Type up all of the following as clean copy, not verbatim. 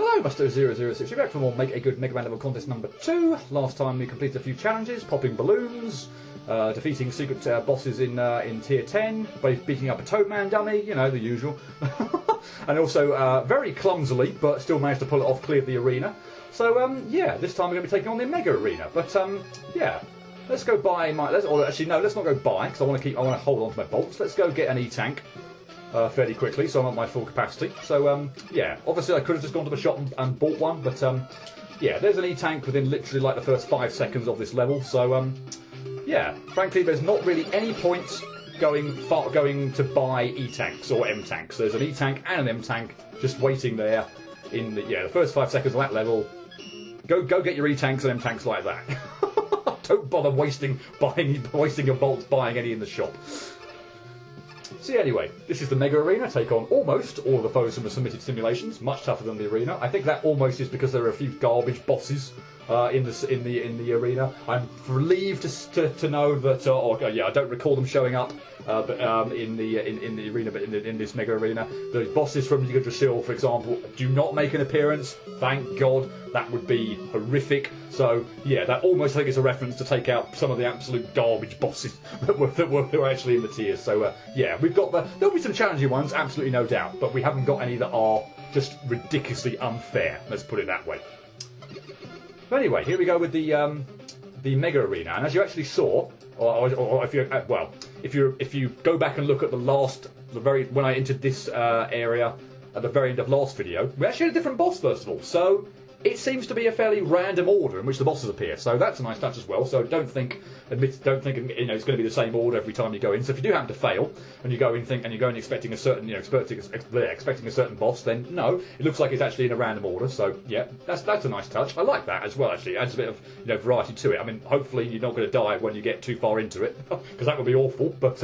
Hello, Musto006. We're back for more Make a Good Mega Man level contest number 2. Last time we completed a few challenges, popping balloons, defeating secret bosses in tier 10, beating up a Toadman dummy, you know, the usual. And also, very clumsily, but still managed to pull it off, cleared the arena. So, yeah, this time we're going to be taking on the Mega Arena. But, yeah, let's go buy my... actually, no, let's not go buy, because I want to hold on to my bolts. Let's go get an E-Tank. Fairly quickly, so I'm at my full capacity. So, yeah, obviously I could have just gone to the shop and bought one, but, yeah, there's an E-Tank within literally like the first 5 seconds of this level, so, yeah, frankly, there's not really any point going to buy E-Tanks or M-Tanks. There's an E-Tank and an M-Tank just waiting there in the first 5 seconds of that level. Go get your E-Tanks and M-Tanks like that. Don't bother wasting your bolts buying any in the shop. So anyway, this is the Mega Arena. Take on almost all of the foes from the submitted simulations. Much tougher than the arena. I think that almost is because there are a few garbage bosses in the arena. I'm relieved to know that. Yeah, I don't recall them showing up, but in the arena, but in this Mega Arena, the bosses from Yggdrasil, for example, do not make an appearance. Thank God. That would be horrific. So yeah, that almost I think is a reference to take out some of the absolute garbage bosses that were actually in the tiers. So yeah, we've got there'll be some challenging ones, absolutely no doubt, but we haven't got any that are just ridiculously unfair. Let's put it that way. But anyway, here we go with the Mega Arena, and as you actually saw, or if you go back and look at when I entered this area at the very end of last video, we actually had a different boss first of all. So it seems to be a fairly random order in which the bosses appear, so that's a nice touch as well. So don't think it's going to be the same order every time you go in. So if you do happen to fail and you go in expecting a certain expecting a certain boss, then no, it looks like it's actually in a random order. So yeah, that's a nice touch. I like that as well. Actually, it adds a bit of variety to it. I mean, hopefully you're not going to die when you get too far into it, because that would be awful. But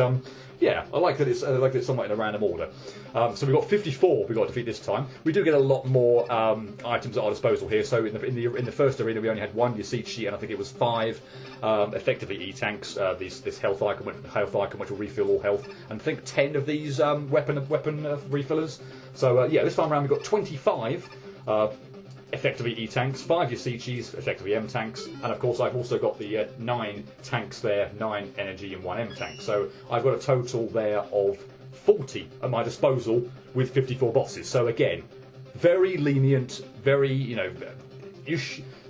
yeah, I like that it's somewhat in a random order. So we've got 54 we've got to defeat this time. We do get a lot more items at our disposal here. So in the first arena we only had 1 Yasichi, and I think it was 5 effectively E-Tanks. This health icon which will refill all health, and I think 10 of these weapon refillers. So yeah, this time around we've got 25 effectively E-Tanks, 5 Yasichis, effectively M-Tanks, and of course I've also got the 9 tanks there, 9 energy and 1 M-Tank. So I've got a total there of 40 at my disposal with 54 bosses. So again, very lenient, very,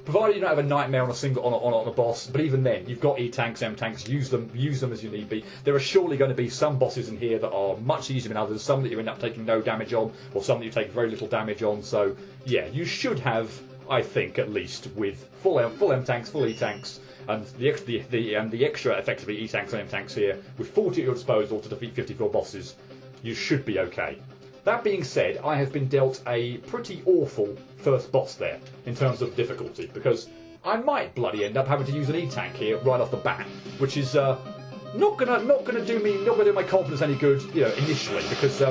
provided you don't have a nightmare on a boss, but even then, you've got E-Tanks, M-Tanks, use them as you need be. There are surely going to be some bosses in here that are much easier than others, some that you end up taking no damage on, or some that you take very little damage on. So yeah, you should have, I think, at least with full M-Tanks, full E-Tanks, and the extra effectively E-Tanks and M-Tanks here, with 40 at your disposal to defeat 54 bosses, you should be okay. That being said, I have been dealt a pretty awful first boss there in terms of difficulty, because I might bloody end up having to use an E-Tank here right off the bat, which is not gonna do my confidence any good, initially, because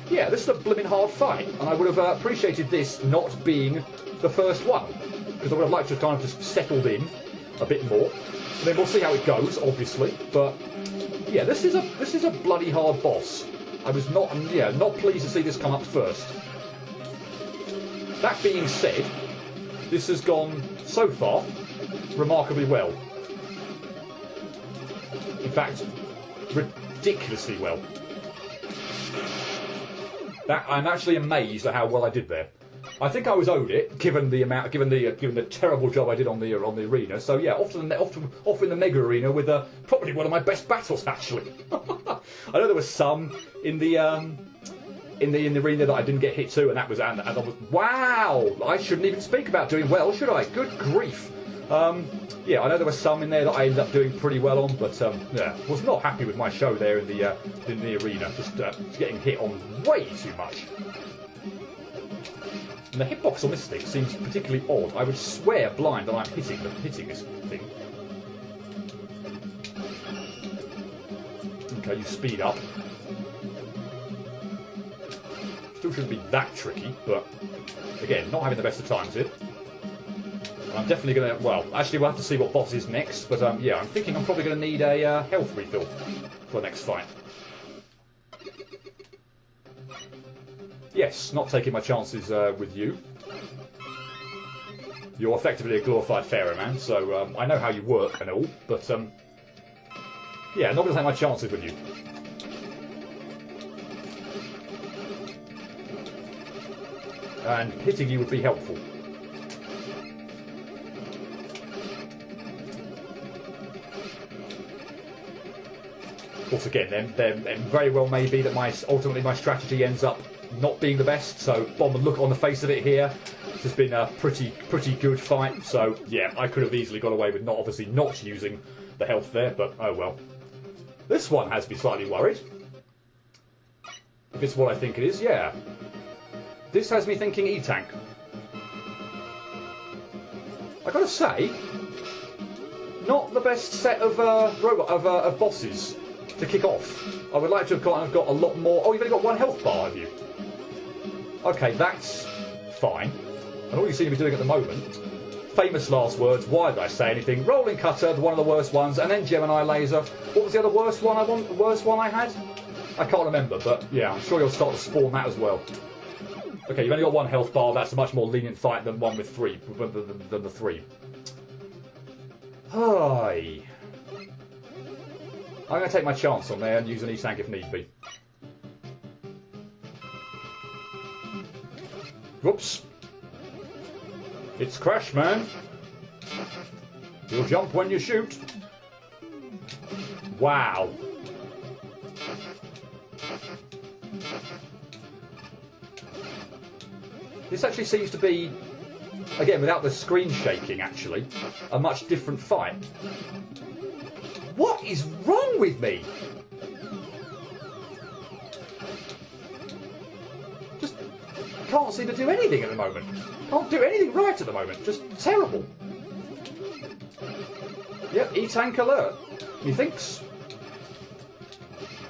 yeah, this is a blimmin' hard fight, and I would have appreciated this not being the first one, because I would have liked to have kind of just settled in a bit more. And then we'll see how it goes, obviously, but yeah, this is a bloody hard boss. I was not pleased to see this come up first. That being said, this has gone, so far, remarkably well. In fact, ridiculously well. I'm actually amazed at how well I did there. I think I was owed it, given the terrible job I did on the arena. So yeah, off in the Mega Arena with probably one of my best battles actually. I know there was some in the arena that I didn't get hit to, and I was wow! I shouldn't even speak about doing well, should I? Good grief! Yeah, I know there were some in there that I ended up doing pretty well on, but yeah, was not happy with my show there in the arena. Just getting hit on way too much. And the hitbox on this thing seems particularly odd. I would swear blind that I'm hitting this thing. Okay, you speed up. Still shouldn't be that tricky, but again, not having the best of times here. And I'm definitely going to, well, actually we'll have to see what boss is next, but yeah, I'm thinking I'm probably going to need a health refill for the next fight. Yes, not taking my chances with you. You're effectively a glorified ferryman, so I know how you work and all, but yeah, not going to take my chances with you. And hitting you would be helpful. Of course, again, then very well may be that ultimately my strategy ends up not being the best. So, on the look on the face of it here, this has been a pretty good fight. So, yeah, I could have easily got away with obviously not using the health there, but oh well. This one has me slightly worried. If it's what I think it is, yeah. This has me thinking E-Tank. I gotta say, not the best set of bosses to kick off. I would like to have got a lot more. Oh, you've only got one health bar, have you? Okay, that's fine. And all you seem to be doing at the moment, famous last words, why did I say anything? Rolling cutter, one of the worst ones, and then Gemini laser. What was the other worst one I had? I can't remember, but yeah, I'm sure you'll start to spawn that as well. Okay, you've only got one health bar, that's a much more lenient fight than one with three, than the three. Hi. I'm going to take my chance on there and use an E-Tank if need be. Whoops. It's Crash, man. You'll jump when you shoot. Wow. This actually seems to be, again, without the screen shaking, actually, a much different fight. What is wrong with me? Just can't seem to do anything at the moment. Can't do anything right at the moment. Just terrible. Yep, E-Tank alert. Methinks.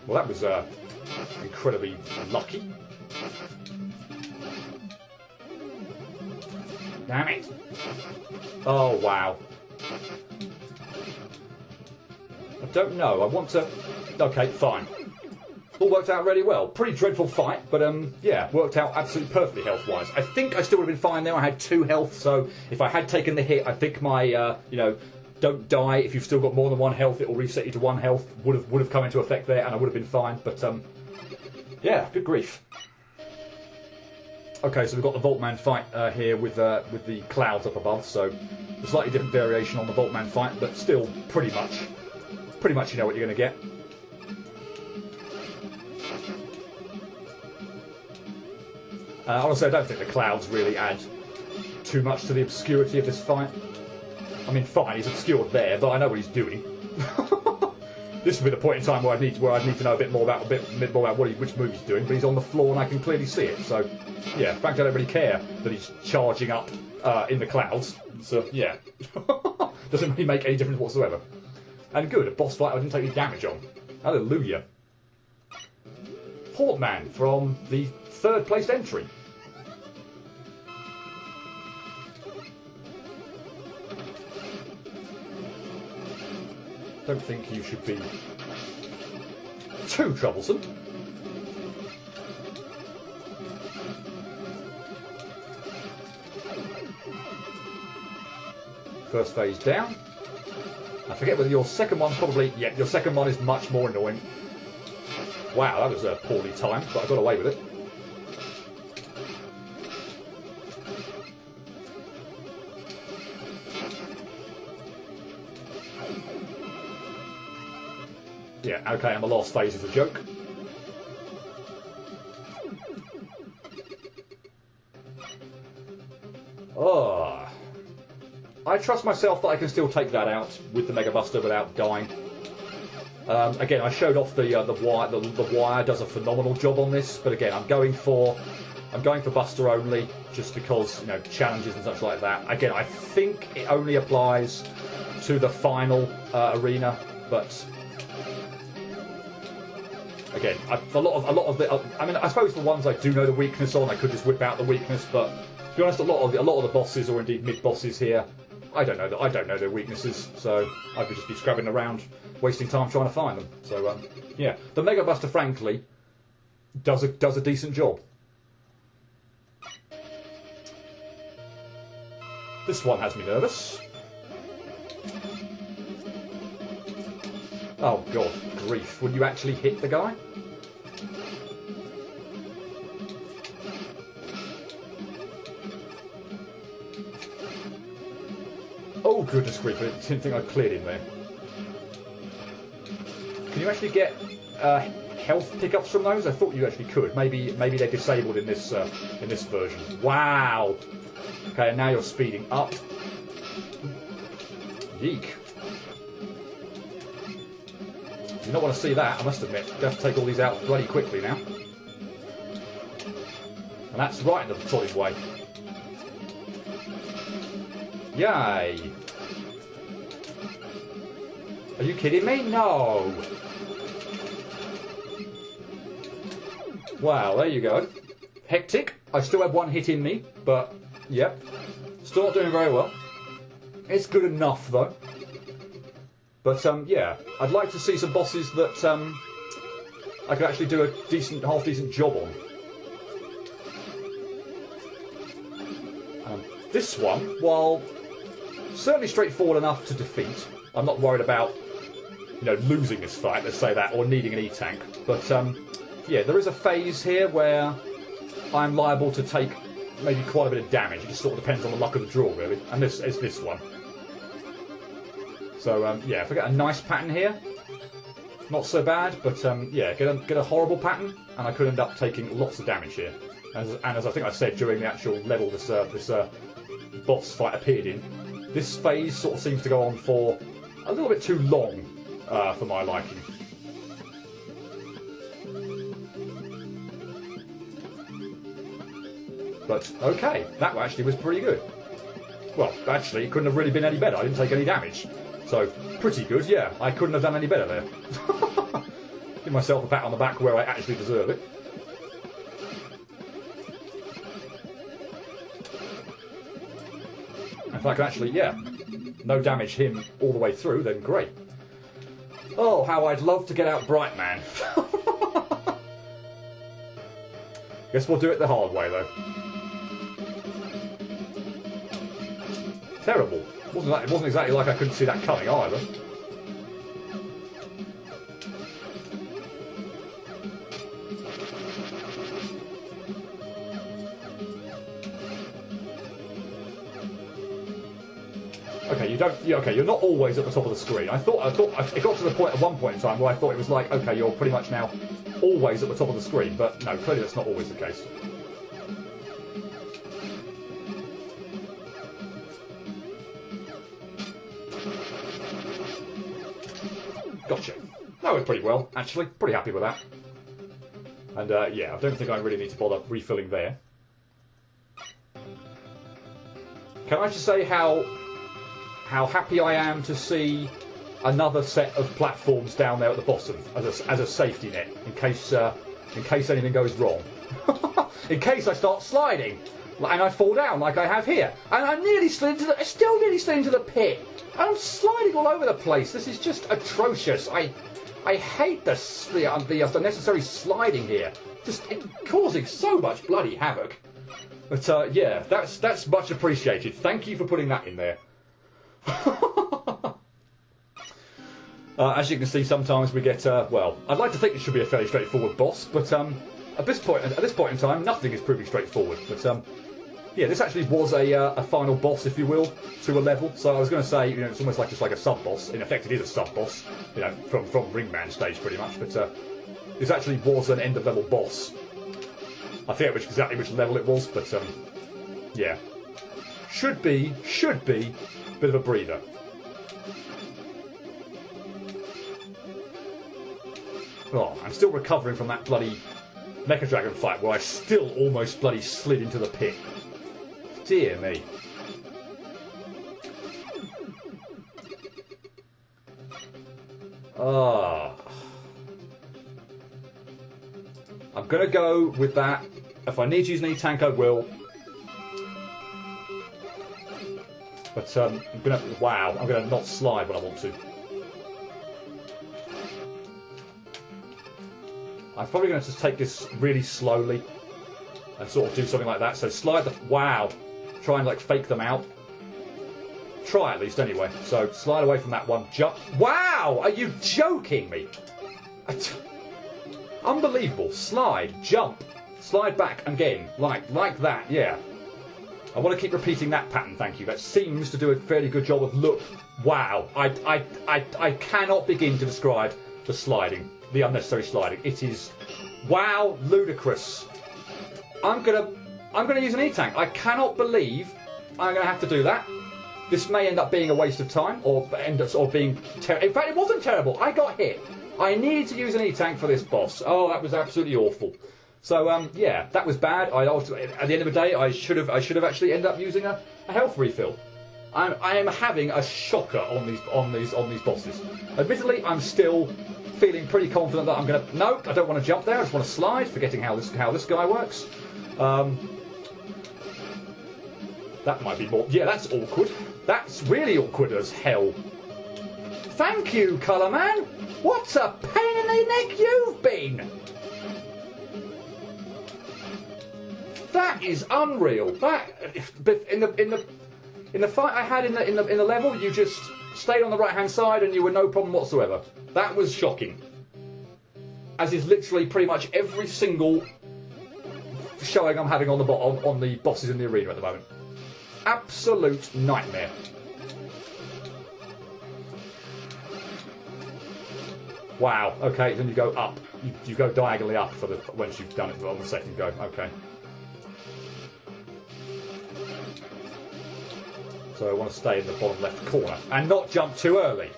Well, that was incredibly lucky. Damn it. Oh, wow. I don't know. I want to... Okay, fine. All worked out really well. Pretty dreadful fight, but yeah, worked out absolutely perfectly health-wise. I think I still would have been fine there. I had 2 health, so if I had taken the hit, I think my, you know, don't die. If you've still got more than 1 health, it will reset you to 1 health. Would have come into effect there, and I would have been fine. But yeah, good grief. Okay, so we've got the Voltman fight here with the clouds up above. So a slightly different variation on the Voltman fight, but still pretty much you know what you're going to get. Honestly, I don't think the clouds really add too much to the obscurity of this fight. I mean, fine, he's obscured there, but I know what he's doing. This would be the point in time where I'd need to know a bit more about which move he's doing. But he's on the floor and I can clearly see it. So, yeah, frankly, I don't really care that he's charging up in the clouds. So, yeah, doesn't really make any difference whatsoever. And good, a boss fight I didn't take any damage on. Hallelujah. Portman from the 3rd placed entry. Don't think you should be too troublesome. First phase down. I forget whether your second one's probably... Yeah, your second one is much more annoying. Wow, that was poorly timed, but I got away with it. Yeah, okay, and the last phase is a joke. Oh. I trust myself that I can still take that out with the Mega Buster without dying. Again, I showed off the wire. The wire does a phenomenal job on this, but again, I'm going for Buster only, just because, you know, challenges and such like that. Again, I think it only applies to the final arena, but again, a lot of the. I mean, I suppose the ones I do know the weakness on, I could just whip out the weakness. But to be honest, a lot of the bosses, or indeed mid bosses here, I don't know their weaknesses, so I could just be scrabbling around, wasting time trying to find them. So yeah, the Mega Buster, frankly, does a decent job. This one has me nervous. Oh god, grief. Would you actually hit the guy? Oh goodness grief, I didn't think I cleared him there. Can you actually get health pickups from those? I thought you actually could. Maybe they're disabled in this version. Wow. Okay, and now you're speeding up. Yeek. You don't want to see that, I must admit. You have to take all these out bloody quickly now. And that's right in the trolley's way. Yay! Are you kidding me? No! Wow, there you go. Hectic. I still have one hit in me, but, yep. Still not doing very well. It's good enough, though. But, yeah. I'd like to see some bosses that, I could actually do a decent, half-decent job on. This one, while certainly straightforward enough to defeat, I'm not worried about, you know, losing this fight, let's say that, or needing an E-tank. But, yeah, there is a phase here where I'm liable to take maybe quite a bit of damage. It just sort of depends on the luck of the draw, really. And this is this one. So, yeah, if I get a nice pattern here, not so bad, but, yeah, get a horrible pattern, and I could end up taking lots of damage here. And as I think I said during the actual level this boss fight appeared in, this phase sort of seems to go on for a little bit too long for my liking. But, okay, that actually was pretty good. Well, actually, it couldn't have really been any better. I didn't take any damage. So, pretty good, yeah. I couldn't have done any better there. Give myself a pat on the back where I actually deserve it. If I can actually, yeah, no damage him all the way through, then great. Oh, how I'd love to get out Brightman. Guess we'll do it the hard way, though. Terrible. It wasn't exactly like I couldn't see that coming either. Okay, you don't. Okay, you're not always at the top of the screen. I thought it got to the point at one point in time where I thought it was like, okay, you're pretty much now always at the top of the screen, but no, clearly that's not always the case. Gotcha. That went pretty well, actually. Pretty happy with that. And yeah, I don't think I really need to bother refilling there. Can I just say how happy I am to see another set of platforms down there at the bottom as a safety net in case anything goes wrong. In case I start sliding and I fall down like I have here, and I still nearly slid into the pit. And I'm sliding all over the place. This is just atrocious. I hate the unnecessary sliding here. Just causing so much bloody havoc. But yeah, that's much appreciated. Thank you for putting that in there. As you can see, sometimes we get well, I'd like to think it should be a fairly straightforward boss, but at this point in time, nothing is proving straightforward. But yeah, this actually was a final boss, if you will, to a level. So I was going to say, you know, it's almost like just like a sub boss. In effect, it is a sub boss, you know, from Ringman stage pretty much. But this actually was an end of level boss. I forget exactly which level it was, but yeah, should be a bit of a breather. Oh, I'm still recovering from that bloody Mecha Dragon fight where I still almost bloody slid into the pit. Dear me. Ah. I'm gonna go with that. If I need to use an E-tank, I will. But I'm gonna not slide when I want to. I'm probably going to just take this really slowly and sort of do something like that. So slide the... Wow. Try and, like, fake them out. try at least anyway. So slide away from that one. Jump. Wow! Are you joking me? Unbelievable. Slide, jump, slide back again, like that. Yeah. I want to keep repeating that pattern. Thank you. That seems to do a fairly good job of look. Wow. I cannot begin to describe the sliding, the unnecessary sliding. It is wow, ludicrous. I'm gonna use an E-tank. I cannot believe I'm gonna have to do that. This may end up being a waste of time, or end up being terrible. In fact, it wasn't terrible. I got hit. I needed to use an E-tank for this boss. Oh, that was absolutely awful. So yeah, that was bad. At the end of the day, I should have actually ended up using a health refill. I am having a shocker on these bosses. Admittedly, I'm still feeling pretty confident that I'm gonna. No, I don't want to jump there. I just want to slide, forgetting how this guy works. That might be more. Yeah, that's awkward. That's really awkward as hell. Thank you, Colour Man. What a pain in the neck you've been. That is unreal. That in the fight I had in the level, you just stayed on the right hand side and you were no problem whatsoever. That was shocking. As is literally pretty much every single showing I'm having on the bosses in the arena at the moment. Absolute nightmare. Wow. Okay, then you go up. You go diagonally up for once you've done it on the second go. Okay. So I want to stay in the bottom left corner and not jump too early.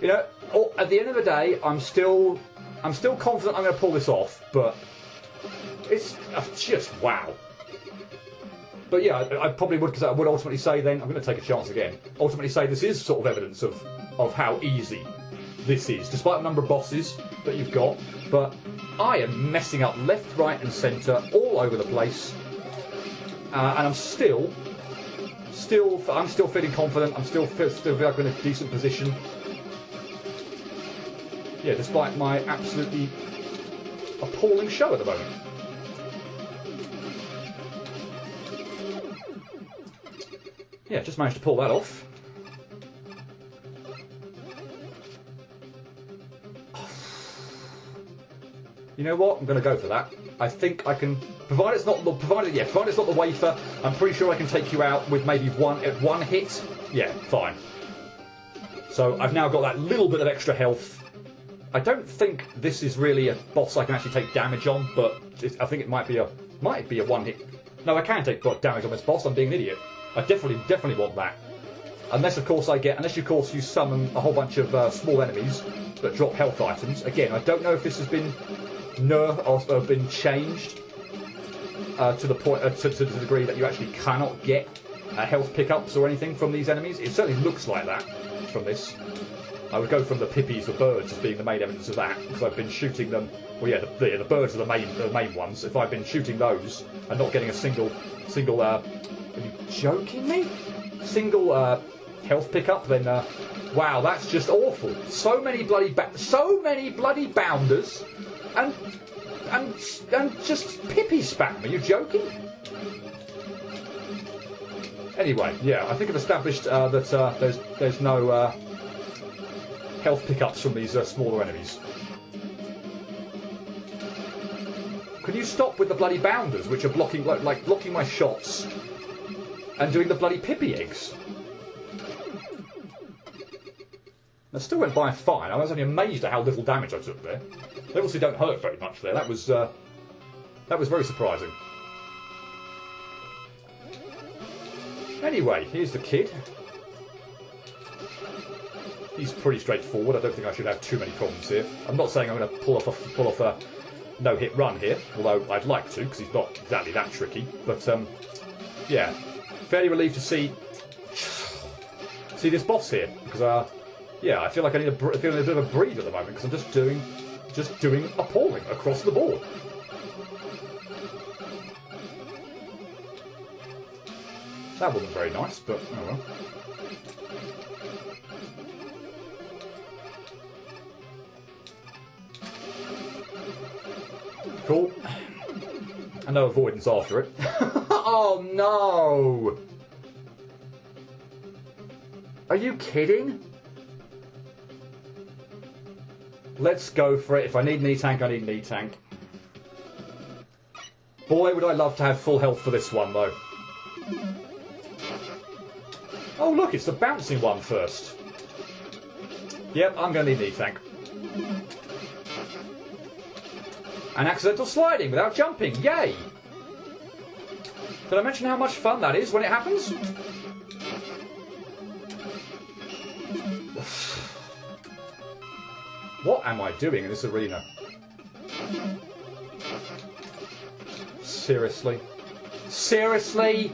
You know, at the end of the day, I'm still confident I'm going to pull this off, but it's just wow. But yeah, I probably would, because I would ultimately say then, I'm going to take a chance again, ultimately say this is sort of evidence of how easy this is, despite the number of bosses that you've got. But I am messing up left, right and centre all over the place. And I'm still feeling confident. I'm still feel like I'm in a decent position. Yeah, despite my absolutely appalling show at the moment. Yeah, just managed to pull that off. You know what? I'm going to go for that. I think I can, provided it's not the wafer. I'm pretty sure I can take you out with maybe one hit. Yeah, fine. So I've now got that little bit of extra health. I don't think this is really a boss I can actually take damage on, but I think it might be a one hit. No, I can take damage on this boss. I'm being an idiot. I definitely want that. Unless of course you summon a whole bunch of small enemies that drop health items. Again, I don't know if this has been nerfed or been changed to the point to the degree that you actually cannot get health pickups or anything from these enemies. It certainly looks like that from this. I would go from the pippies, the birds, as being the main evidence of that, because I've been shooting them. Well, yeah, the birds are the main ones. If I've been shooting those and not getting a single, are you joking me? Single health pickup, then wow, that's just awful. So many bloody bounders, and just pippy spam. Are you joking? Anyway, yeah, I think I've established that there's no health pickups from these smaller enemies. Can you stop with the bloody bounders, which are blocking blocking my shots and doing the bloody pippy eggs? That still went by fine. I was only amazed at how little damage I took there. They obviously don't hurt very much there. That was very surprising. Anyway, here's the kid. He's pretty straightforward. I don't think I should have too many problems here. I'm not saying I'm going to pull off a no-hit run here, although I'd like to, because he's not exactly that tricky. But yeah, fairly relieved to see this boss here, because yeah, I feel like I need a bit of a breathe at the moment, because I'm just doing appalling across the board. That wasn't very nice, but oh well. Cool. And no avoidance after it. Oh no! Are you kidding? Let's go for it. If I need knee tank, I need knee tank. Boy, would I love to have full health for this one, though. Oh, look, it's the bouncing one first. Yep, I'm going to need knee tank. And accidental sliding without jumping. Yay! Did I mention how much fun that is when it happens? What am I doing in this arena? Seriously? Seriously?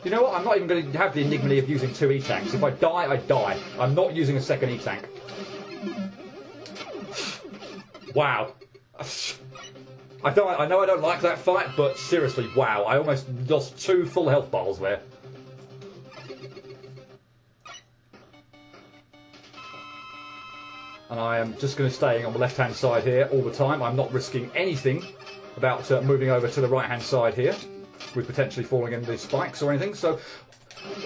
You know what? I'm not even going to have the enigma of using 2 E-tanks. If I die, I die. I'm not using a second E-tank. Wow. I know I don't like that fight, but seriously, wow. I almost lost 2 full health bars there. And I am just going to stay on the left-hand side here all the time. I'm not risking anything about moving over to the right-hand side here, with potentially falling into these spikes or anything. So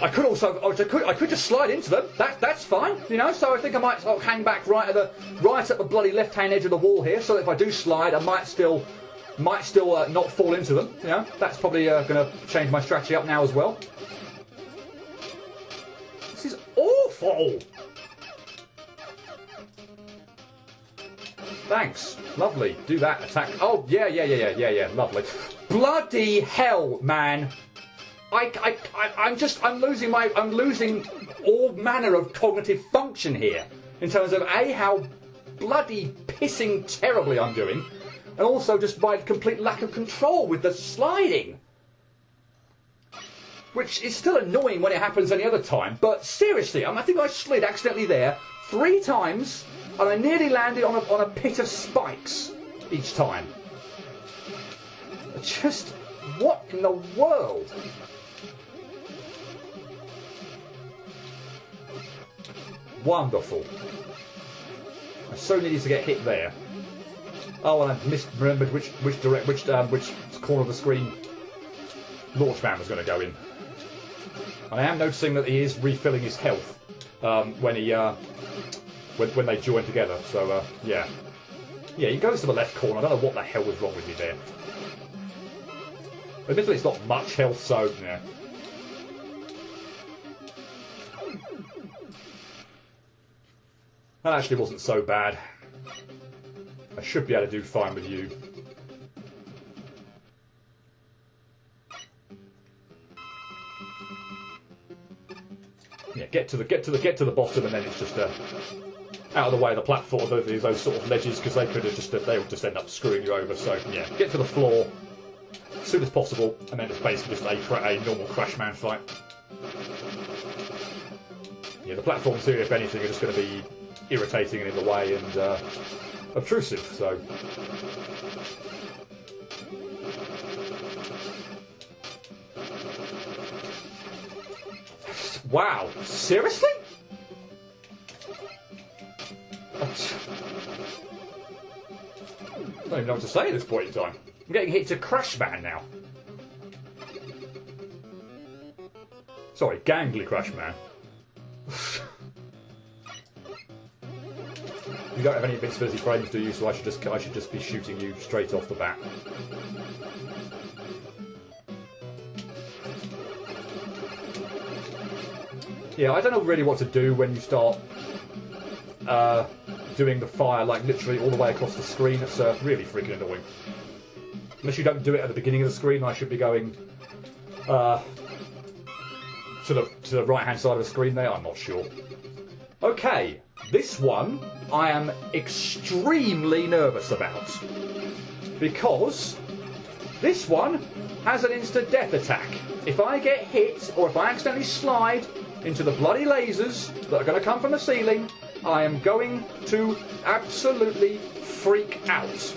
I could also, I could just slide into them. That's fine, you know. So I think I might hang back right at the bloody left-hand edge of the wall here, so that if I do slide, I might still not fall into them. You know, that's probably going to change my strategy up now as well. This is awful. Thanks. Lovely. Do that. Attack. Oh, yeah. Lovely. Bloody hell, man. I'm losing all manner of cognitive function here. In terms of, A, how bloody pissing terribly I'm doing, and also just my complete lack of control with the sliding. Which is still annoying when it happens any other time, but seriously, I think I slid accidentally there 3 times, and I nearly landed on a pit of spikes each time. Just, what in the world? Wonderful. I so needed to get hit there. Oh, and I misremembered which corner of the screen Launchman was going to go in. And I am noticing that he is refilling his health when they join together. So yeah, he goes to the left corner. I don't know what the hell was wrong with me there. Admittedly, it's not much health, so yeah. That actually wasn't so bad. I should be able to do fine with you. Yeah, get to the bottom, and then it's just out of the way of the platform, those sort of ledges, because they would just end up screwing you over. So yeah, get to the floor as soon as possible, and then it's basically just a normal Crashman fight. Yeah, the platforms here, if anything, are just going to be irritating and in the way and obtrusive. So. Wow, seriously? I don't even know what to say at this point in time. I'm getting hit to Crashman now. Sorry, Gangly Crashman. You don't have any invincibility frames, do you? So I should just be shooting you straight off the bat. Yeah, I don't know really what to do when you start doing the fire, like literally all the way across the screen. It's really freaking annoying. Unless you don't do it at the beginning of the screen, I should be going to the right-hand side of the screen there. I'm not sure. Okay, this one I am extremely nervous about, because this one has an instant death attack. If I get hit, or if I accidentally slide into the bloody lasers that are going to come from the ceiling, I am going to absolutely freak out.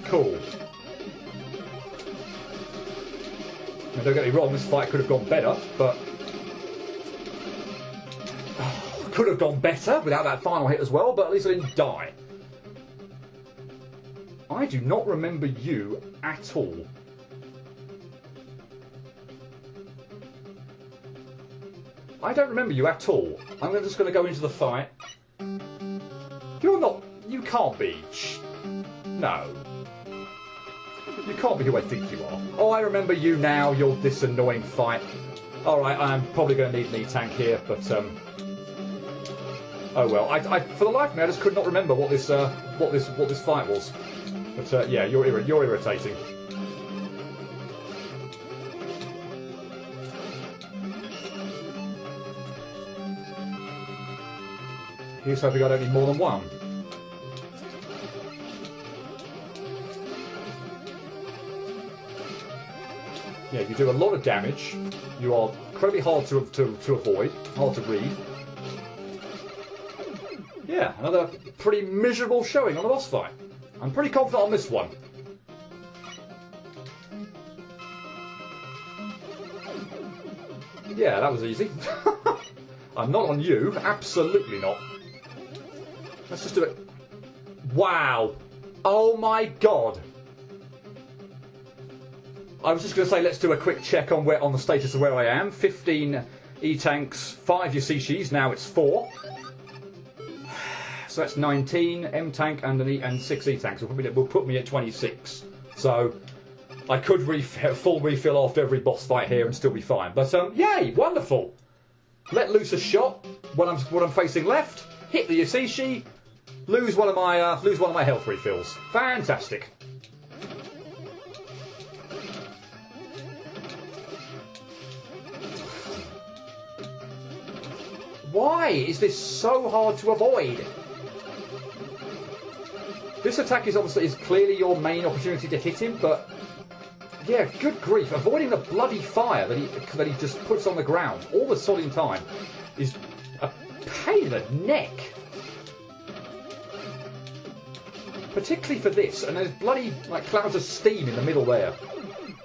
Cool. And don't get me wrong, this fight could have gone better, but... could have gone better without that final hit as well, but at least I didn't die. I do not remember you at all. I don't remember you at all. I'm just going to go into the fight. You're not... You can't be... No. You can't be who I think you are. Oh, I remember you now. You're this annoying fight. Alright, I'm probably going to need an E-tank here, but... Oh well, for the life of me, I just could not remember what this fight was. But yeah, you're irritating. Here's hoping I don't need more than one. Yeah, you do a lot of damage. You are incredibly hard to avoid, hard to read. Yeah, another pretty miserable showing on the boss fight. I'm pretty confident on this one. Yeah, that was easy. I'm not on you. Absolutely not. Let's just do it. Wow. Oh my god. I was just going to say let's do a quick check on the status of where I am. 15 E-tanks, 5 Yashishis. Now it's 4. So that's 19 M-tank and 6 E-tanks. Will put me at 26. So I could full refill after every boss fight here and still be fine. But yay, wonderful. Let loose a shot when I'm facing left. Hit the Yashishi. Lose one of my health refills. Fantastic. Why is this so hard to avoid? This attack is clearly your main opportunity to hit him, but yeah, good grief, avoiding the bloody fire that he just puts on the ground all the sodding time is a pain in the neck. Particularly for this, and there's bloody clouds of steam in the middle there.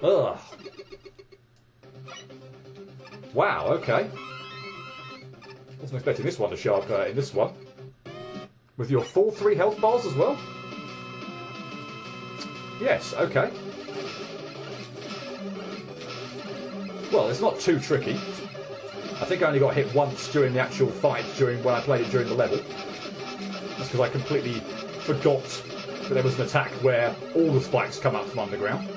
Ugh. Wow, okay. Wasn't expecting this one to show up in this one. With your full 3 health bars as well? Yes, okay. Well, it's not too tricky. I think I only got hit once during the actual fight, when I played it during the level. That's because I completely forgot that there was an attack where all the spikes come up from underground.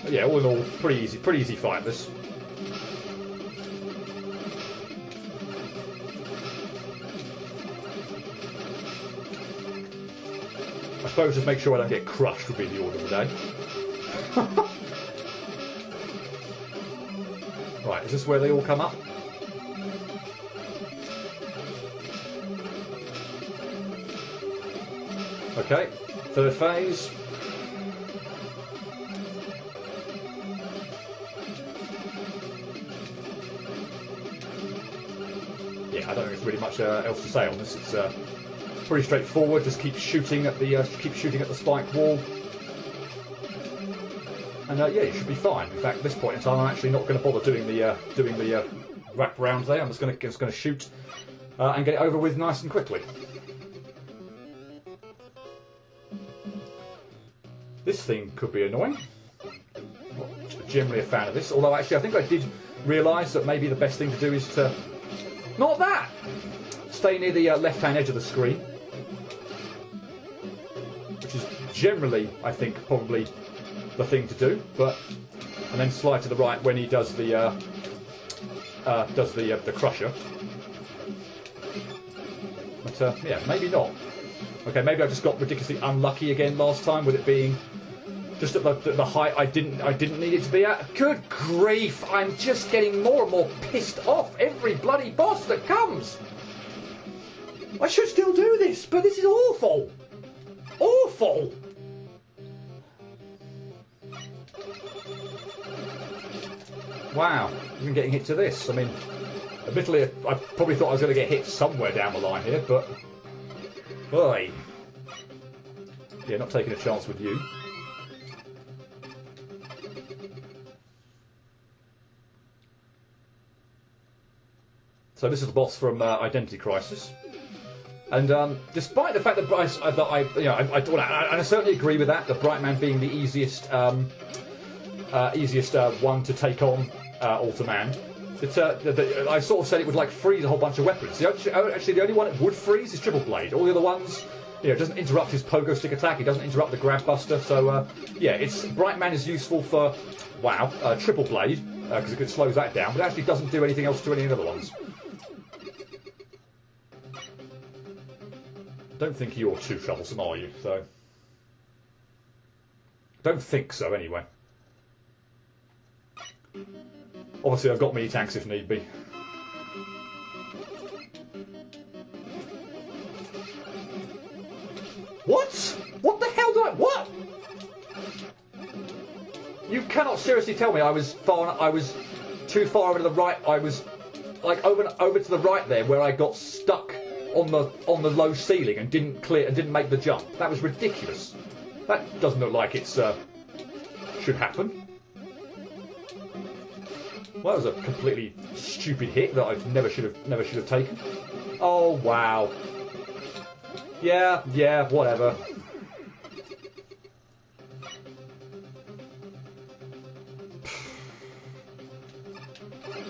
But yeah, all in all, pretty easy fight this. I suppose just make sure I don't get crushed would be the order of the day. Right, is this where they all come up? Okay, third phase. Yeah, I don't think there's really much else to say on this. It's pretty straightforward. Just keep shooting at the spike wall, and yeah, you should be fine. In fact, at this point in time, I'm actually not going to bother doing the wrap round there. I'm just going to shoot and get it over with nice and quickly. This thing could be annoying. Not generally a fan of this, although actually I think I did realise that maybe the best thing to do is to... Not that! Stay near the left-hand edge of the screen. Which is generally, I think, probably the thing to do. And then slide to the right when he does the crusher. But yeah, maybe not. Okay, maybe I just got ridiculously unlucky again last time with it being just at the height I didn't need it to be at. Good grief! I'm just getting more and more pissed off every bloody boss that comes. I should still do this, but this is awful. Awful. Wow, even getting hit to this. I mean, admittedly, I probably thought I was going to get hit somewhere down the line here, but... Boy. Yeah, not taking a chance with you. So this is the boss from Identity Crisis. And despite the fact that I certainly agree with that, the Brightman being the easiest one to take on Ultraman. I sort of said it would like freeze a whole bunch of weapons. Actually, the only one it would freeze is Triple Blade. All the other ones, it doesn't interrupt his pogo stick attack. It doesn't interrupt the grab buster. So yeah, Brightman is useful for Triple Blade because it slows that down, but it actually doesn't do anything else to any of the other ones. Don't think you're too troublesome, are you? So, don't think so, anyway. Obviously, I've got mini tanks if need be. What? What the hell do I? What? You cannot seriously tell me I was too far over to the right. I was like over to the right there, where I got stuck on the low ceiling and didn't make the jump. That was ridiculous. That doesn't look like it's should happen. Well, that was a completely stupid hit that I never should have taken. Oh wow. Yeah, whatever.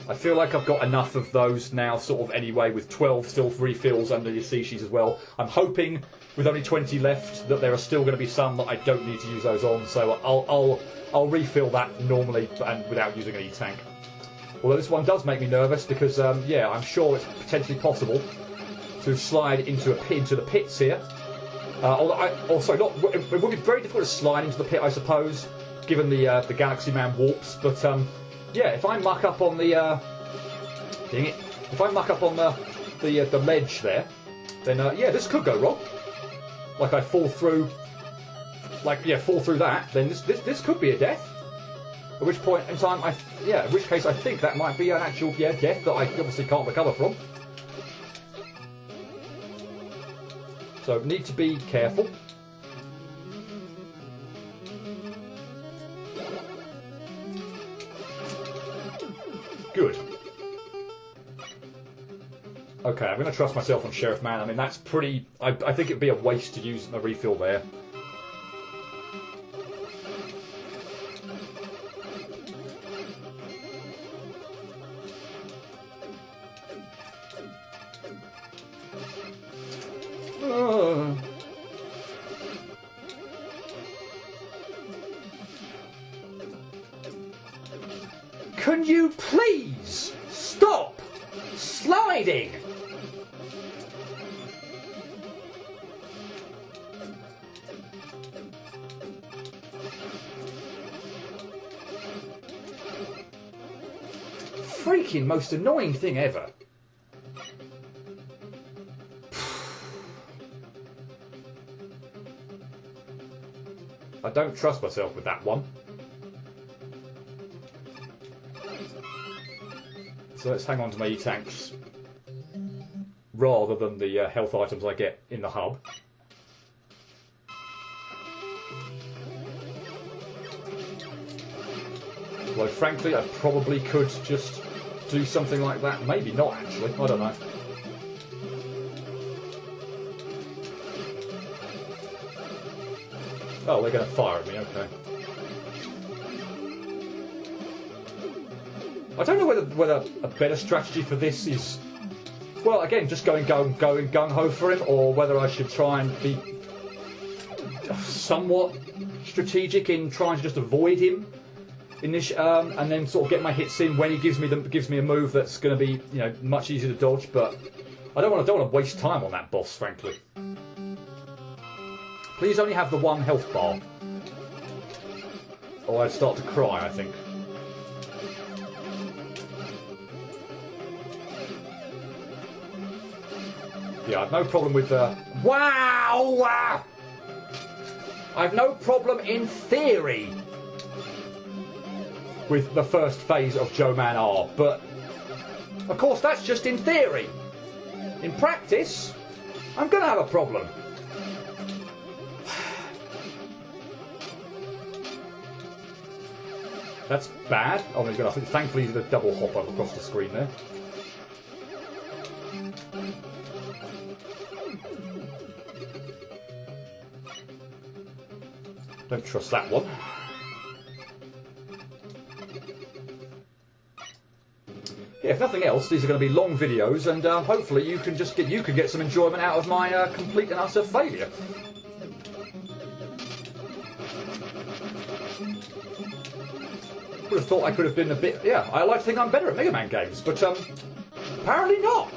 I feel like I've got enough of those now, sort of anyway, with 12 still refills under your Seashis as well. I'm hoping, with only 20 left, that there are still going to be some that I don't need to use those on, so I'll refill that normally and without using an E-Tank. Although this one does make me nervous because, yeah, I'm sure it's potentially possible to slide into the pits here. It would be very difficult to slide into the pit, I suppose, given the Galaxy Man warps, but yeah, if I muck up on the if I muck up on the ledge there, then yeah, this could go wrong. Like I fall through that, then this could be a death. At which point in time, in which case I think that might be an actual death that I obviously can't recover from. So need to be careful. Good. Okay, I'm going to trust myself on Sheriff Man. I mean, that's pretty... I think it'd be a waste to use a refill there. Can you please stop sliding? Freaking most annoying thing ever. I don't trust myself with that one. So let's hang on to my E-Tanks rather than the health items I get in the hub. Although frankly I probably could just do something like that. Maybe not actually, I don't know. Oh, they're going to fire at me, okay. I don't know whether a better strategy for this is, well, again, just going gung-ho for him, or whether I should try and be somewhat strategic in trying to just avoid him, and then sort of get my hits in when he gives me a move that's going to be much easier to dodge. But I don't want to waste time on that boss, frankly. Please only have the one health bar, or I'd start to cry, I think. Yeah, I've no problem with the... Wow! I've no problem in theory with the first phase of Joe Man R, but of course that's just in theory. In practice, I'm going to have a problem. That's bad. Oh, he's going to... Thankfully, he's going to double hop over across the screen there. Don't trust that one. Yeah, if nothing else, these are going to be long videos, and hopefully you can get some enjoyment out of my complete and utter failure. Would have thought I could have been a bit... Yeah, I like to think I'm better at Mega Man games, but apparently not.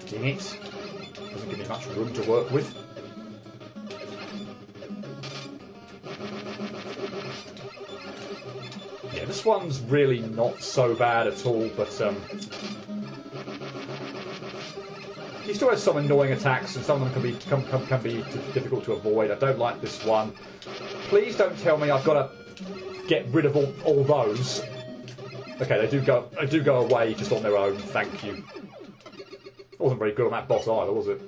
Dang it. Doesn't give me much room to work with. Yeah, this one's really not so bad at all, but he still has some annoying attacks, and some of them can be difficult to avoid. I don't like this one. Please don't tell me I've got to get rid of all those. Okay, they do go away just on their own. Thank you. I wasn't very good on that boss either, was it?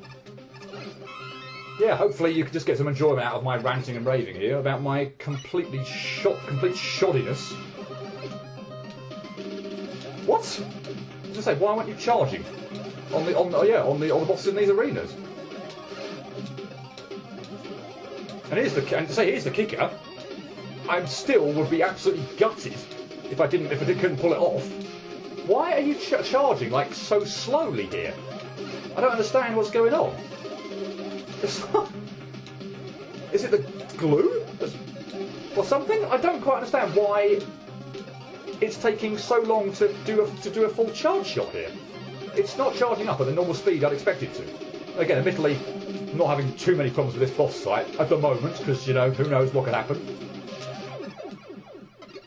Yeah, hopefully you can just get some enjoyment out of my ranting and raving here about my complete shoddiness. What? I was going to say, why weren't you charging on the bosses in these arenas? And to say here's the kicker. I still would be absolutely gutted if I couldn't pull it off. Why are you charging like so slowly here? I don't understand what's going on. Is it the glue or something? I don't quite understand why it's taking so long to do a full charge shot here. It's not charging up at the normal speed I'd expect it to. Again, admittedly, I'm not having too many problems with this boss fight at the moment because, you know, who knows what could happen.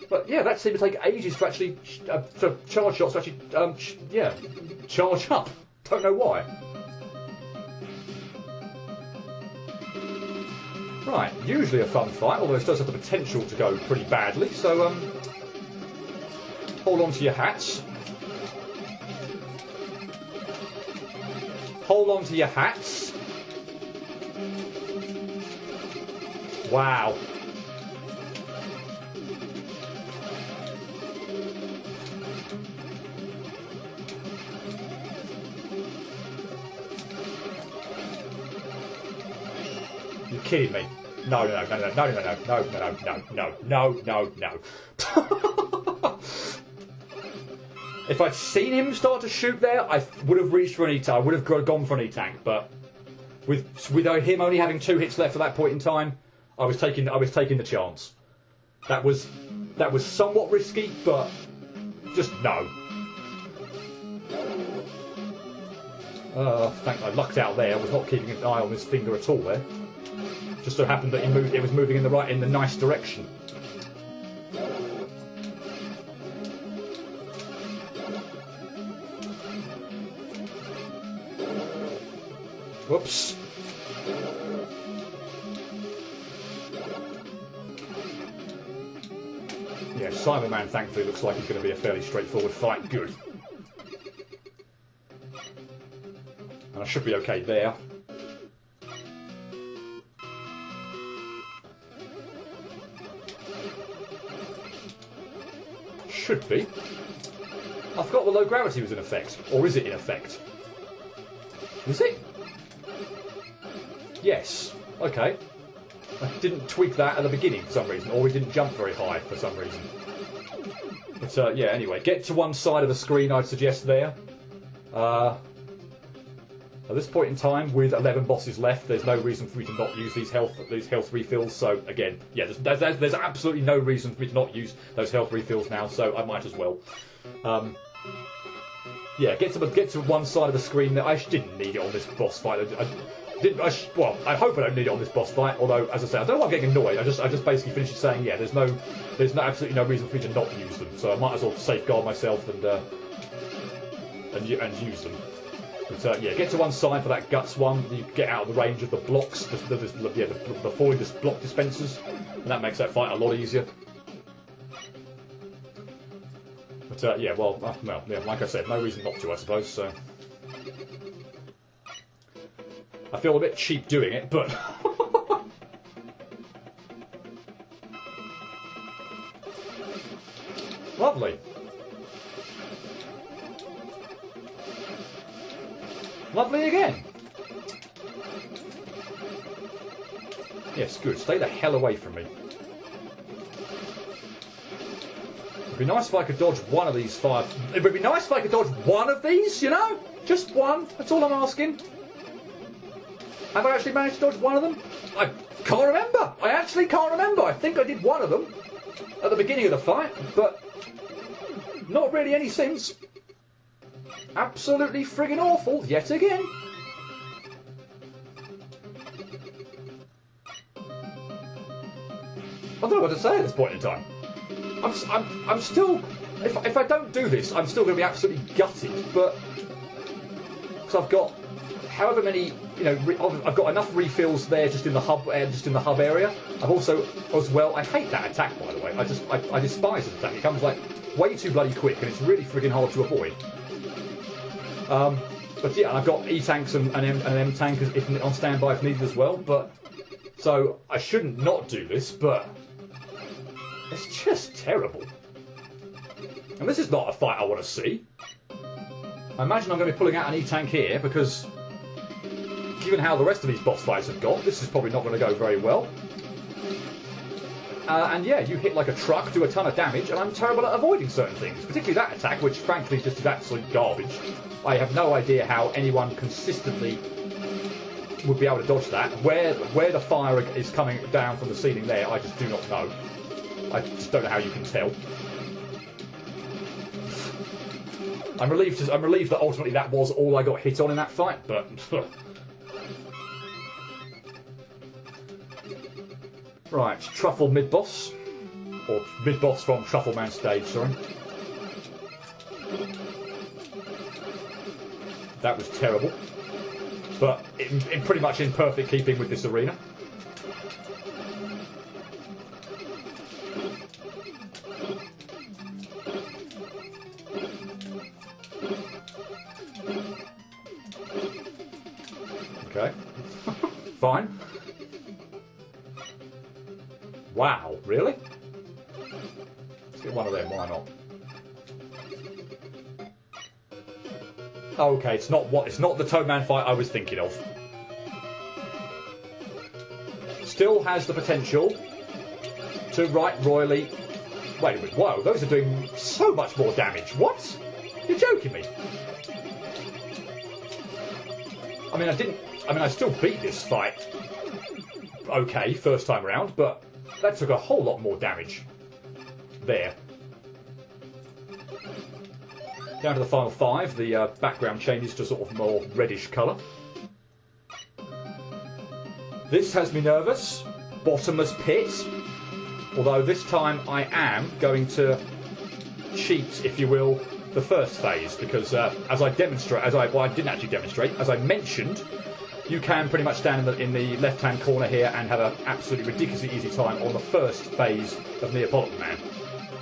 But yeah, that seemed to take ages to actually for charge shots to actually charge up. Don't know why. Right, usually a fun fight, although it does have the potential to go pretty badly. So hold on to your hats. Hold on to your hats. Wow. You're kidding me. No. If I'd seen him start to shoot there, I would have reached for an E-tank. I would have gone for an E-tank, but with him only having 2 hits left at that point in time, I was taking the chance. That was somewhat risky, but just no. I lucked out there. I was not keeping an eye on his finger at all there. Just so happened that it was moving in the nice direction. Whoops. Yeah, Cyberman thankfully looks like he's going to be a fairly straightforward fight. Good. And I should be okay there. Should be. I forgot the low gravity was in effect. Or is it in effect? Is it? Yes. Okay. I didn't tweak that at the beginning for some reason, or we didn't jump very high for some reason. But yeah, anyway, get to one side of the screen, I'd suggest there. At this point in time, with 11 bosses left, there's no reason for me to not use these health refills. So again, yeah, there's absolutely no reason for me to not use those health refills now. So I might as well. Yeah, get to one side of the screen. I didn't need it on this boss fight. I hope I don't need it on this boss fight. Although, as I say, I don't know why I'm getting annoyed. I just basically finished saying, yeah, there's absolutely no reason for me to not use them. So I might as well safeguard myself and use them. But yeah, get to one side for that guts one. You get out of the range of the blocks, the falling block dispensers, and that makes that fight a lot easier. But But yeah, well, yeah, like I said, no reason not to, I suppose. So I feel a bit cheap doing it, but lovely. Lovely again. Yes, good. Stay the hell away from me. It'd be nice if I could dodge one of these fire... It would be nice if I could dodge one of these, you know? Just one. That's all I'm asking. Have I actually managed to dodge one of them? I can't remember. I actually can't remember. I think I did one of them at the beginning of the fight, but not really any since. Absolutely friggin' awful, yet again. I don't know what to say at this point in time. I'm still... If I don't do this, I'm still going to be absolutely gutted, but... Because I've got however many... You know, I've got enough refills there just in the hub area. I've also, as well... I hate that attack, by the way. I despise this attack. It comes, like, way too bloody quick, and it's really friggin' hard to avoid. But yeah, I've got E-tanks and an M-tank on standby if needed as well, but... So, I shouldn't not do this, but... It's just terrible. And this is not a fight I want to see. I imagine I'm going to be pulling out an E-tank here, because... Given how the rest of these boss fights have gone, this is probably not going to go very well. And yeah, you hit like a truck, do a ton of damage, and I'm terrible at avoiding certain things. Particularly that attack, which frankly just is absolute garbage. I have no idea how anyone consistently would be able to dodge that. Where the fire is coming down from the ceiling there, I just do not know. I just don't know how you can tell. I'm relieved that ultimately that was all I got hit on in that fight, but... Right, Truffle mid-boss. Or mid-boss from Truffle Man stage, sorry. That was terrible. But pretty much in perfect keeping with this arena. Okay. Fine. Wow, really? Let's get one of them, why not? Okay, it's not the Toadman fight I was thinking of. Still has the potential to right royally... Wait a minute, whoa, those are doing so much more damage. What? You're joking me. I still beat this fight. Okay, first time around, but that took a whole lot more damage. There. Down to the final 5, the background changes to sort of more reddish colour. This has me nervous. Bottomless pit. Although this time I am going to cheat, if you will, the first phase, because as I didn't actually demonstrate, as I mentioned, you can pretty much stand in the left-hand corner here and have an absolutely ridiculously easy time on the first phase of Neapolitan Man.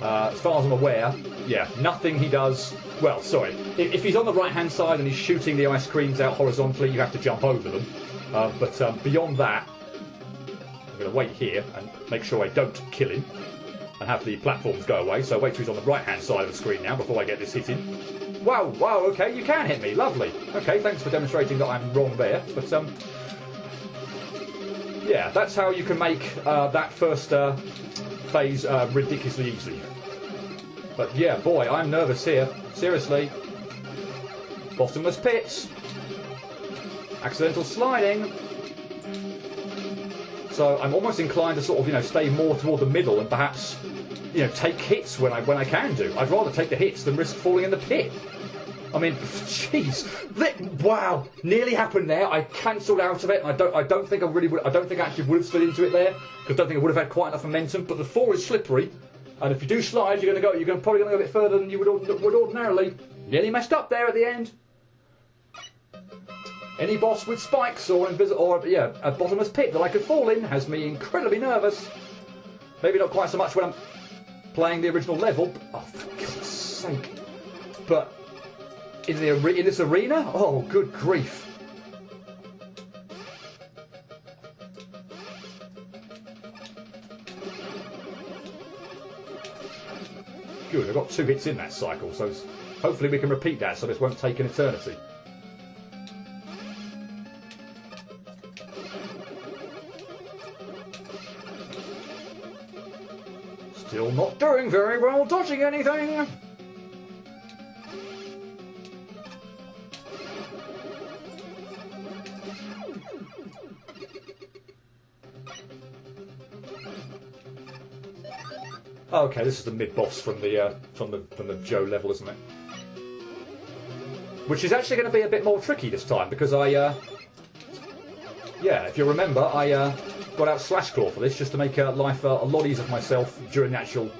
As far as I'm aware, yeah, nothing he does... Well, sorry, if he's on the right-hand side and he's shooting the ice creams out horizontally, you have to jump over them. But beyond that, I'm going to wait here and make sure I don't kill him and have the platforms go away. So wait till he's on the right-hand side of the screen now before I get this hit in. Wow, okay, you can hit me, lovely. Okay, thanks for demonstrating that I'm wrong there. But, yeah, that's how you can make that first phase ridiculously easy. But yeah, boy, I'm nervous here. Seriously. Bottomless pits. Accidental sliding. So I'm almost inclined to sort of, stay more toward the middle and perhaps, take hits when I can do. I'd rather take the hits than risk falling in the pit. I mean, jeez, wow, nearly happened there. I cancelled out of it, and I don't think I actually would have slid into it there, because I don't think I would have had quite enough momentum. But the floor is slippery, and if you do slide, you're probably going to go a bit further than you would ordinarily. Nearly messed up there at the end. Any boss with spikes or a bottomless pit that I could fall in has me incredibly nervous. Maybe not quite so much when I'm playing the original level. But, oh, for God's sake. But in this arena? Oh, good grief. Good, I got 2 hits in that cycle, so hopefully we can repeat that so this won't take an eternity. Still not doing very well dodging anything. Okay, this is the mid-boss from the Joe level, isn't it? Which is actually going to be a bit more tricky this time because yeah, if you remember, I got out Slash Claw for this just to make life a lot easier for myself during the actual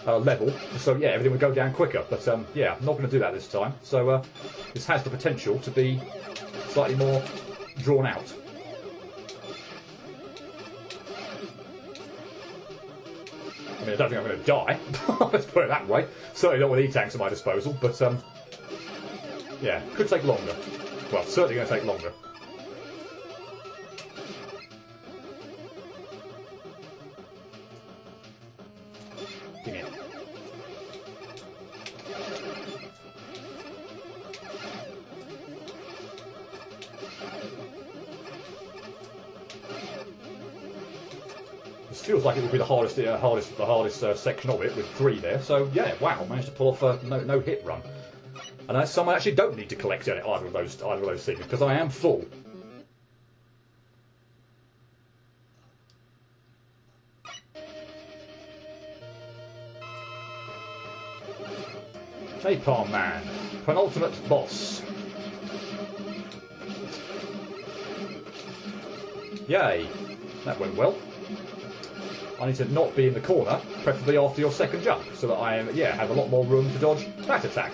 level. So yeah, everything would go down quicker. But yeah, I'm not going to do that this time. So this has the potential to be slightly more drawn out. I mean, I don't think I'm going to die. Let's put it that way. Certainly not with E-tanks at my disposal, but yeah, could take longer. Well, certainly going to take longer. Ding it. This feels like it would be the hardest section of it with 3 there. So yeah, wow, managed to pull off a no hit run. And that's something I actually don't need to collect either of those things because I am full. Napalm Man, penultimate boss. Yay, that went well. I need to not be in the corner, preferably after your second jump, so that I have a lot more room to dodge that attack,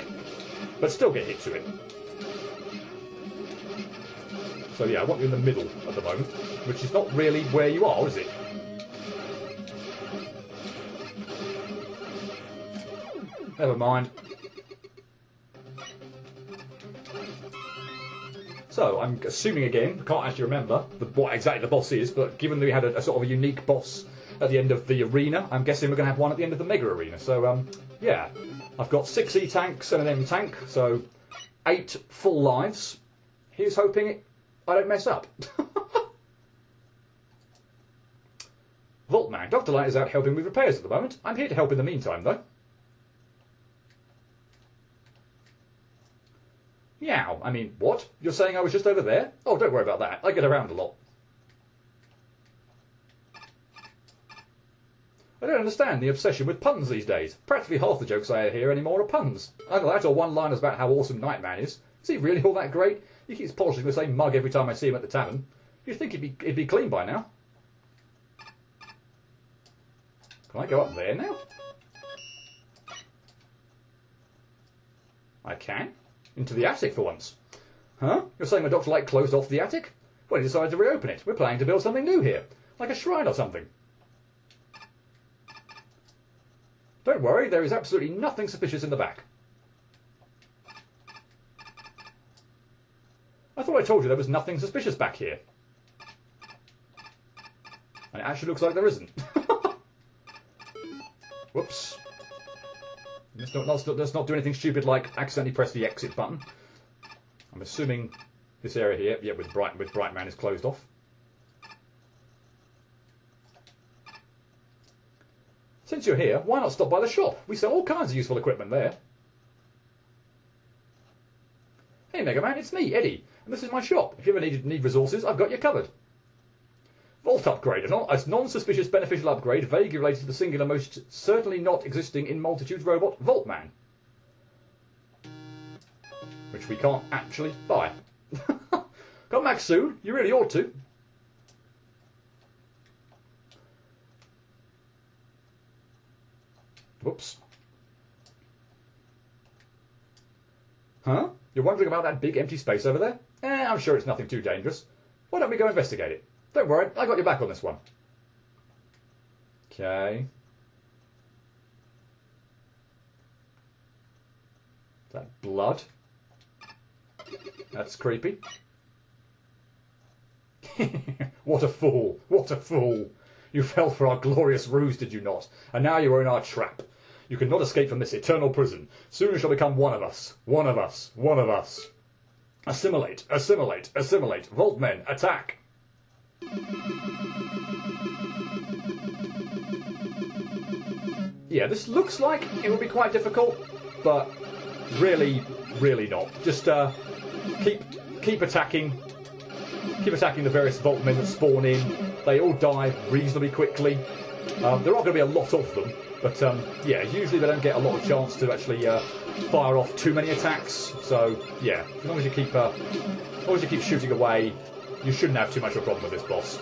but still get hit to it. So yeah, I want you in the middle at the moment, which is not really where you are, is it? Never mind. So, I'm assuming again, can't actually remember what exactly the boss is, but given that we had a sort of a unique boss at the end of the arena, I'm guessing we're going to have one at the end of the Mega Arena. So, yeah, I've got 6 E-tanks and an M-tank, so 8 full lives. Here's hoping I don't mess up. Voltman, Dr. Light is out helping with repairs at the moment. I'm here to help in the meantime, though. Meow. I mean, what? You're saying I was just over there? Oh, don't worry about that. I get around a lot. I don't understand the obsession with puns these days. Practically half the jokes I hear anymore are puns. Either that or one-liners about how awesome Nightman is. Is he really all that great? He keeps polishing the same mug every time I see him at the tavern. You'd think he'd be clean by now. Can I go up there now? I can? Into the attic for once. Huh? You're saying my Dr. Light closed off the attic? Well, he decided to reopen it. We're planning to build something new here. Like a shrine or something. Don't worry, there is absolutely nothing suspicious in the back. I thought I told you there was nothing suspicious back here. And it actually looks like there isn't. Whoops. Let's not do anything stupid like accidentally press the exit button. I'm assuming this area here, yeah, with Brightman is closed off. Since you're here, why not stop by the shop? We sell all kinds of useful equipment there. Hey Mega Man, it's me, Eddie, and this is my shop. If you ever need resources, I've got you covered. Vault upgrade, a non-suspicious beneficial upgrade vaguely related to the singular most certainly not existing in multitudes robot, Voltman. Which we can't actually buy. Come back soon, you really ought to. Whoops. Huh? You're wondering about that big empty space over there? I'm sure it's nothing too dangerous. Why don't we go investigate it? Don't worry, I got your back on this one. Okay. that blood? That's creepy. What a fool! What a fool! You fell for our glorious ruse, did you not? And now you are in our trap. You cannot escape from this eternal prison. Soon you shall become one of us. One of us. One of us. Assimilate. Assimilate. Assimilate. Vaultmen, attack! Yeah, this looks like it will be quite difficult, but really, really not. Just keep attacking. Keep attacking the various Vaultmen that spawn in. They all die reasonably quickly. There are going to be a lot of them, but yeah, usually they don't get a lot of chance to actually fire off too many attacks. So yeah, as long as you keep shooting away, you shouldn't have too much of a problem with this boss.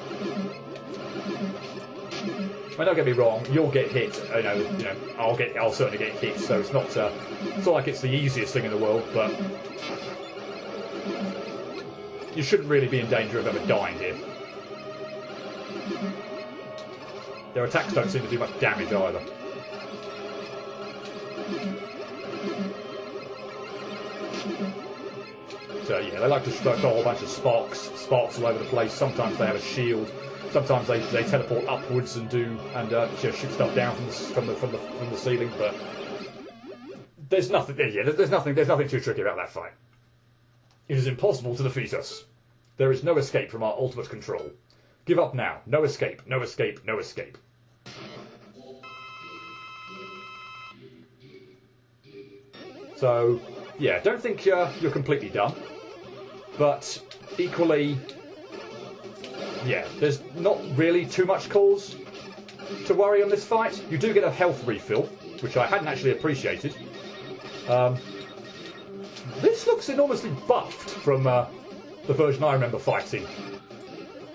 I mean, don't get me wrong, you'll get hit. You know, I'll certainly get hit. So it's not like it's the easiest thing in the world, but you shouldn't really be in danger of ever dying here. Their attacks don't seem to do much damage either. So yeah, they like to throw a whole bunch of sparks all over the place. Sometimes they have a shield. Sometimes they teleport upwards and shoot stuff down from the ceiling. But there's nothing. Yeah, there's nothing too tricky about that fight. It is impossible to defeat us. There is no escape from our ultimate control. Give up now. No escape. No escape. No escape. So, yeah, don't think you're completely done. But equally, yeah, there's not really too much cause to worry on this fight. You do get a health refill, which I hadn't actually appreciated. This looks enormously buffed from the version I remember fighting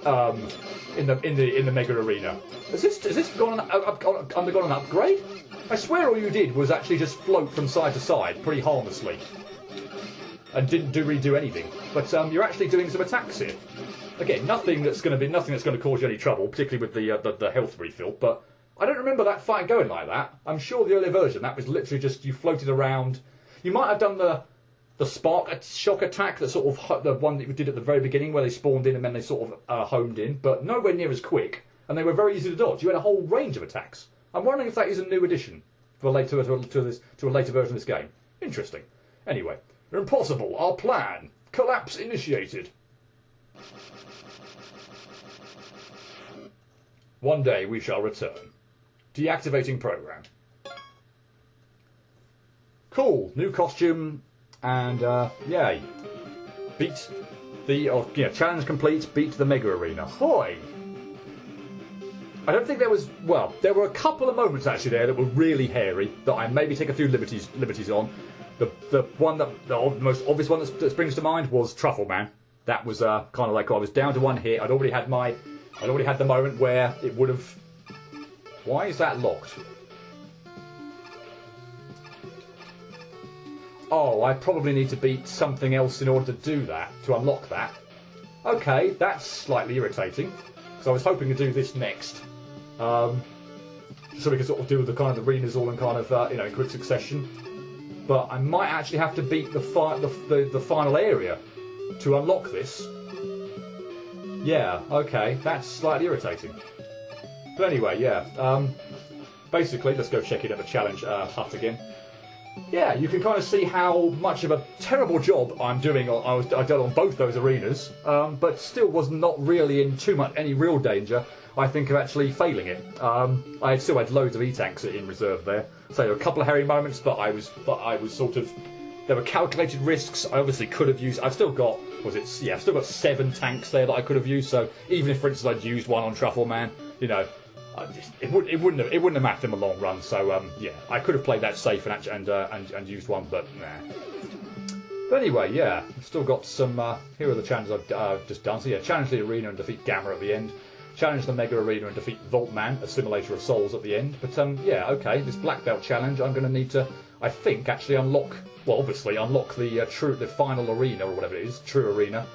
in the Mega Arena. Has this undergone an upgrade? I swear all you did was actually just float from side to side pretty harmlessly and didn't redo anything. But you're actually doing some attacks here. Again, nothing that's going to cause you any trouble, particularly with the health refill. But I don't remember that fight going like that. I'm sure the earlier version that was literally just you floated around. You might have done the spark shock attack, the one that you did at the very beginning where they spawned in and then they sort of homed in, but nowhere near as quick, and they were very easy to dodge. You had a whole range of attacks. I'm wondering if that is a new addition to a later version of this game. Interesting. Anyway, impossible. Our plan. Collapse initiated. One day we shall return. Deactivating program. Cool. New costume. And, yay. Beat the, challenge complete, beat the Mega Arena. Hoy! I don't think there was, well, there were a couple of moments actually there that were really hairy, that I maybe take a few liberties on. The most obvious one that springs to mind was Truffle Man. That was, kind of like, I was down to one hit, I'd already had the moment where it would have... Why is that locked? Oh, I probably need to beat something else in order to do that, to unlock that. Okay, that's slightly irritating. So I was hoping to do this next. So we can sort of do the kind of arenas all in kind of, in quick succession. But I might actually have to beat the final area to unlock this. Yeah, okay, that's slightly irritating. But anyway, yeah. Basically, let's go check in at the challenge hut again. Yeah, you can kind of see how much of a terrible job I'm doing. I did on both those arenas, but still was not really in any real danger. I think of actually failing it. I still had loads of E-tanks in reserve there, so there were a couple of hairy moments, but I was sort of. There were calculated risks. I obviously could have used. I've still got. I've still got 7 tanks there that I could have used. So even if, for instance, I'd used one on Truffle Man, it wouldn't have mattered in the long run. So yeah, I could have played that safe and used one, but nah. But anyway, yeah, I've still got some. Here are the challenges I've just done. So yeah, challenge the arena and defeat Gamma at the end. Challenge the Mega Arena and defeat Vaultman, a simulator of souls, at the end. But yeah, okay, this black belt challenge, I'm going to need to, I think, actually unlock. Well, obviously unlock the final arena or whatever it is, true arena.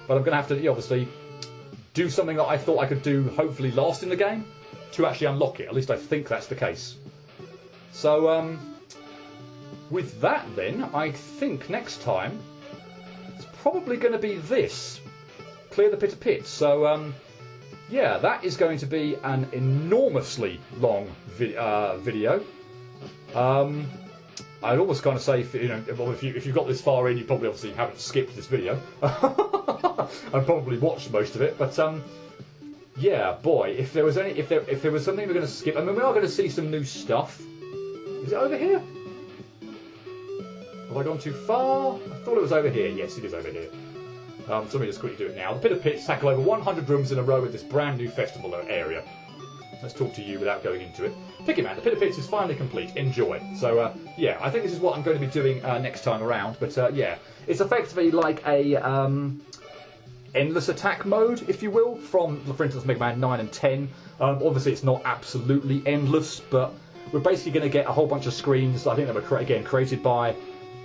But I'm going to have to obviously do something that I thought I could do, hopefully last in the game, to actually unlock it. At least I think that's the case. So with that then, I think next time it's probably going to be this. Clear the Pit of Pits. So, yeah, that is going to be an enormously long video. I'd almost kind of say, if you got this far in, you probably obviously haven't skipped this video. I've probably watched most of it, but yeah, boy, if there was something we're going to skip, I mean, we are going to see some new stuff. Is it over here? Have I gone too far? I thought it was over here. Yes, it is over here. So let me just quickly do it now. The Pit of Pits tackle over 100 rooms in a row in this brand new festival area. Let's talk to you without going into it. Picky Man, the Pit of Pits is finally complete. Enjoy. So, yeah, I think this is what I'm going to be doing next time around. But, yeah, it's effectively like a endless attack mode, if you will, from, for instance, Mega Man 9 and 10. Obviously, it's not absolutely endless, but we're basically going to get a whole bunch of screens. I think they were, again, created by... a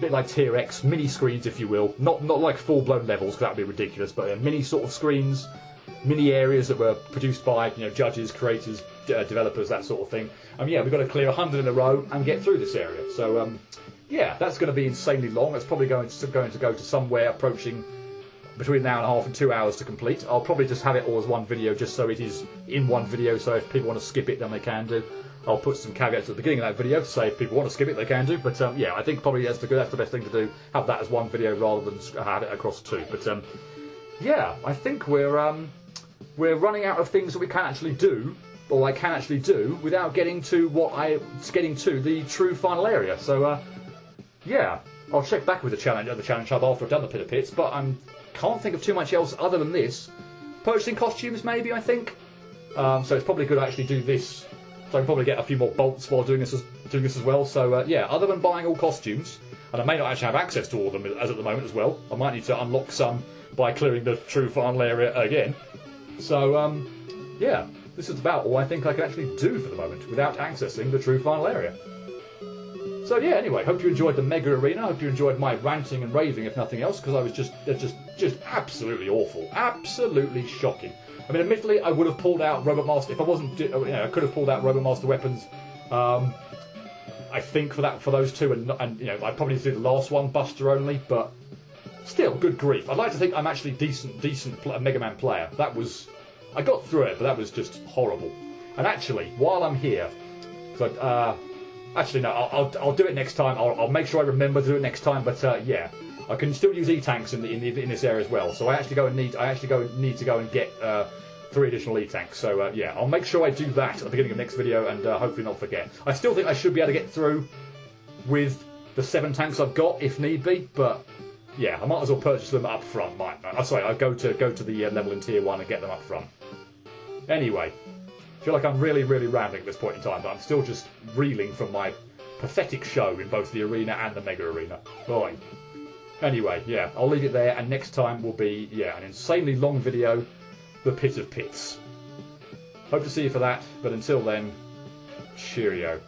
bit like Tier X, mini screens, if you will. Not like full-blown levels, because that would be ridiculous, but mini sort of screens, mini areas that were produced by judges, creators, developers, that sort of thing. Yeah, we've got to clear 100 in a row and get through this area. So yeah, that's going to be insanely long. It's probably going to go to somewhere approaching between an hour and a half and 2 hours to complete. I'll probably just have it all as one video, just so it is in one video. So if people want to skip it, then they can do. I'll put some caveats at the beginning of that video to say if people want to skip it, they can do. But yeah, I think probably that's the best thing to do. Have that as one video rather than have it across two. But yeah, I think we're running out of things that we can actually do, or I can actually do, without getting to the true final area. So yeah, I'll check back with the challenge hub after I've done the Pit of Pits. But I can't think of too much else other than this. Purchasing costumes, maybe, I think. So it's probably good to actually do this. So I can probably get a few more bolts while doing this as well. So yeah, other than buying all costumes, and I may not actually have access to all of them as at the moment as well. I might need to unlock some by clearing the true final area again. So yeah, this is about all I think I can actually do for the moment without accessing the true final area. So yeah, anyway, hope you enjoyed the Mega Arena. Hope you enjoyed my ranting and raving, if nothing else, because I was just absolutely awful, absolutely shocking. I mean, admittedly, I would have pulled out Robot Master if I wasn't. I could have pulled out Robot Master weapons. I think for those two, and I probably need to do the last one, Buster only. But still, good grief! I'd like to think I'm actually decent Mega Man player. I got through it, but that was just horrible. And actually, while I'm here, actually no, I'll do it next time. I'll make sure I remember to do it next time. But yeah. I can still use E-tanks in this area as well, so I actually need to go and get 3 additional E-tanks. So yeah, I'll make sure I do that at the beginning of next video, and hopefully not forget. I still think I should be able to get through with the 7 tanks I've got if need be, but yeah, I might as well purchase them up front. I'll go to the level in Tier 1 and get them up front. Anyway, I feel like I'm really rambling at this point in time, but I'm still just reeling from my pathetic show in both the arena and the Mega Arena. Boy. Anyway, yeah, I'll leave it there, and next time will be, yeah, an insanely long video, the Pit of Pits. Hope to see you for that, but until then, cheerio.